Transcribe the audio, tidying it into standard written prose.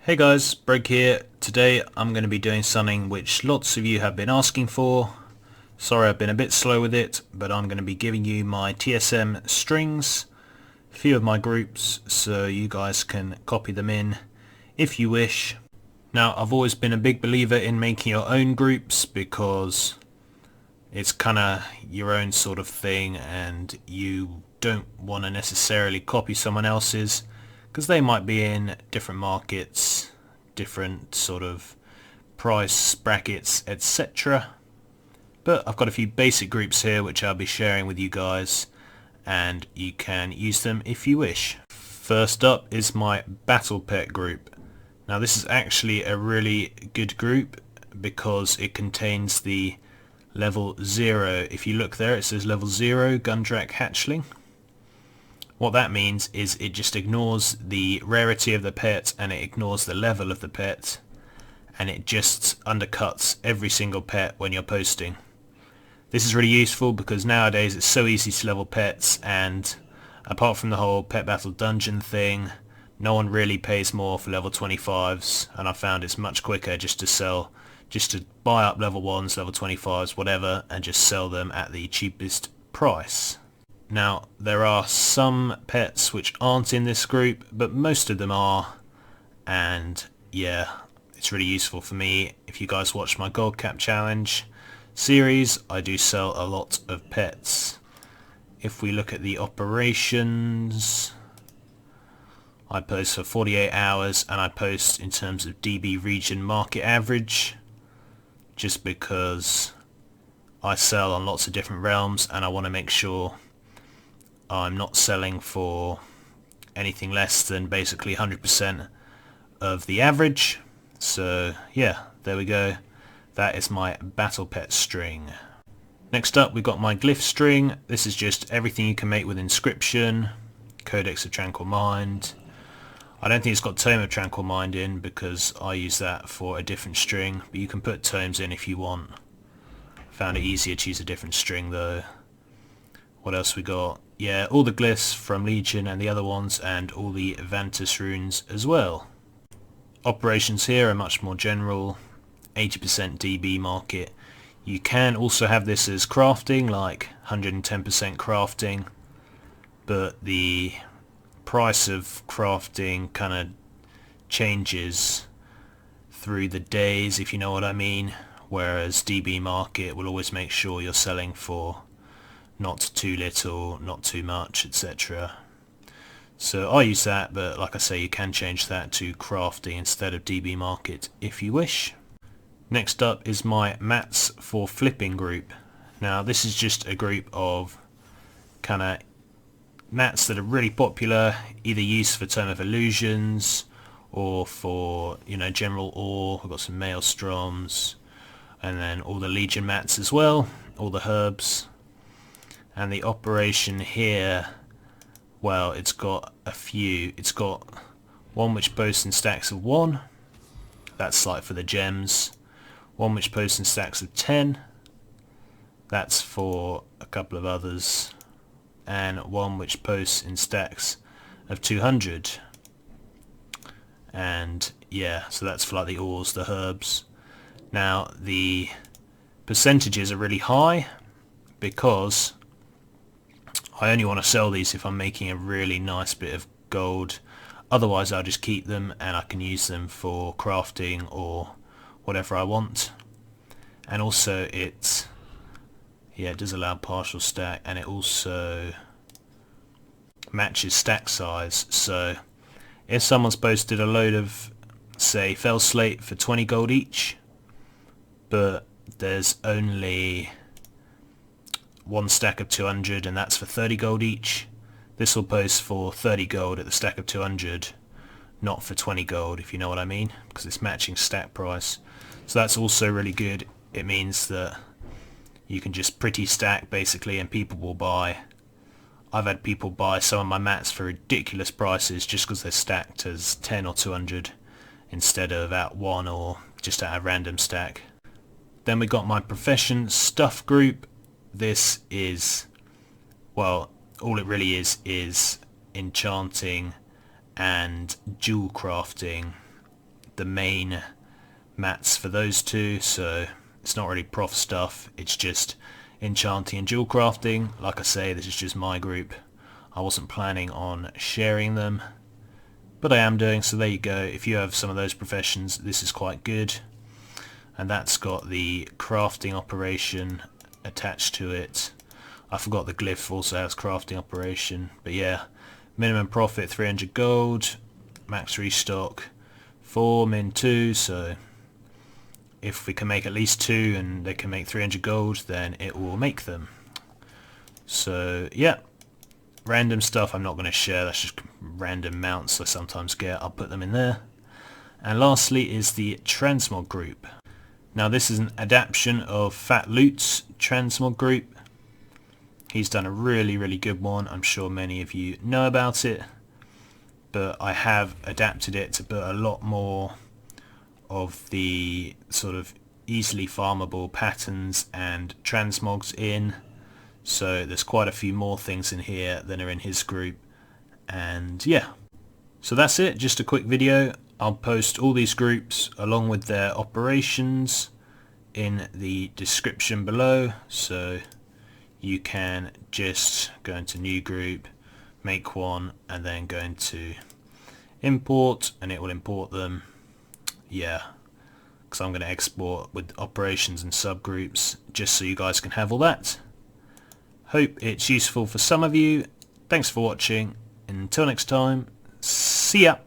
Hey guys, Broke here. Today I'm going to be doing something which lots of you have been asking for. Sorry I've been a bit slow with it, but I'm going to be giving you my TSM strings, a few of my groups, so you guys can copy them in if you wish. Now I've always been a big believer in making your own groups because it's kind of your own sort of thing and you don't want to necessarily copy someone else's, because they might be in different markets, different sort of price brackets, etc. But I've got a few basic groups here which I'll be sharing with you guys, and you can use them if you wish. First up is my Battle Pet group. Now this is actually a really good group because it contains the level 0. If you look there, it says level 0 Gundrak Hatchling. What that means is it just ignores the rarity of the pet and it ignores the level of the pet, and it just undercuts every single pet when you're posting. This is really useful because nowadays it's so easy to level pets, and apart from the whole pet battle dungeon thing, no one really pays more for level 25s, and I found it's much quicker just to buy up level 1s, level 25s, whatever, and just sell them at the cheapest price. Now there are some pets which aren't in this group, but most of them are, and yeah, it's really useful for me. If you guys watch my Gold Cap Challenge series, I do sell a lot of pets. If we look at the operations, I post for 48 hours and I post in terms of DB region market average, just because I sell on lots of different realms and I want to make sure I'm not selling for anything less than basically 100% of the average. So yeah, there we go. That is my Battle Pet string. Next up we've got my Glyph string. This is just everything you can make with inscription, Codex of Tranquil Mind. I don't think it's got Tome of Tranquil Mind in because I use that for a different string, but you can put tomes in if you want. Found it easier to use a different string though. What else we got? Yeah, all the glyphs from Legion and the other ones, and all the Vantus runes as well. Operations here are much more general, 80% DB market. You can also have this as crafting, like 110% crafting, but the price of crafting kind of changes through the days, if you know what I mean, whereas DB market will always make sure you're selling for not too little, not too much, etc. So I use that, but like I say, you can change that to crafting instead of DB market if you wish. Next up is my mats for flipping group. Now this is just a group of kind of mats that are really popular, either used for Tome of Illusions or for, you know, general ore. I've got some maelstroms and then all the Legion mats as well, all the herbs. And the operation here, well, it's got a few. It's got one which posts in stacks of 1. That's like for the gems. One which posts in stacks of 10. That's for a couple of others. And one which posts in stacks of 200. And yeah, so that's for like the ores, the herbs. Now the percentages are really high because I only want to sell these if I'm making a really nice bit of gold. Otherwise I'll just keep them and I can use them for crafting or whatever I want. And also it does allow partial stack, and it also matches stack size. So if someone's posted a load of, say, fell slate for 20 gold each, but there's only one stack of 200 and that's for 30 gold each, this will post for 30 gold at the stack of 200, not for 20 gold, if you know what I mean, because it's matching stack price. So that's also really good. It means that you can just pretty stack basically and people will buy. I've had people buy some of my mats for ridiculous prices just because they're stacked as 10 or 200 instead of at 1 or just at a random stack. Then we got my Profession Stuff group. This is, well, all it really is enchanting and jewel crafting the main mats for those two, so it's not really prof stuff, it's just enchanting and jewel crafting. Like I say, this is just my group. I wasn't planning on sharing them, but I am doing, so there you go. If you have some of those professions, this is quite good. And that's got the crafting operation attached to it. I forgot the Glyph also has crafting operation, but yeah, minimum profit 300 gold, max restock 4, min 2, so if we can make at least 2 and they can make 300 gold, then it will make them. So yeah, random stuff I'm not going to share, that's just random mounts I sometimes get, I'll put them in there. And lastly is the transmog group. Now this is an adaptation of Fat Lutes transmog group. He's done a really good one, I'm sure many of you know about it, but I have adapted it to put a lot more of the sort of easily farmable patterns and transmogs in. So there's quite a few more things in here than are in his group, and yeah. So that's it, just a quick video. I'll post all these groups along with their operations in the description below, so you can just go into new group, make one, and then go into import and it will import them. Yeah, because I'm going to export with operations and subgroups just so you guys can have all that. Hope it's useful for some of you. Thanks for watching. Until next time, see ya.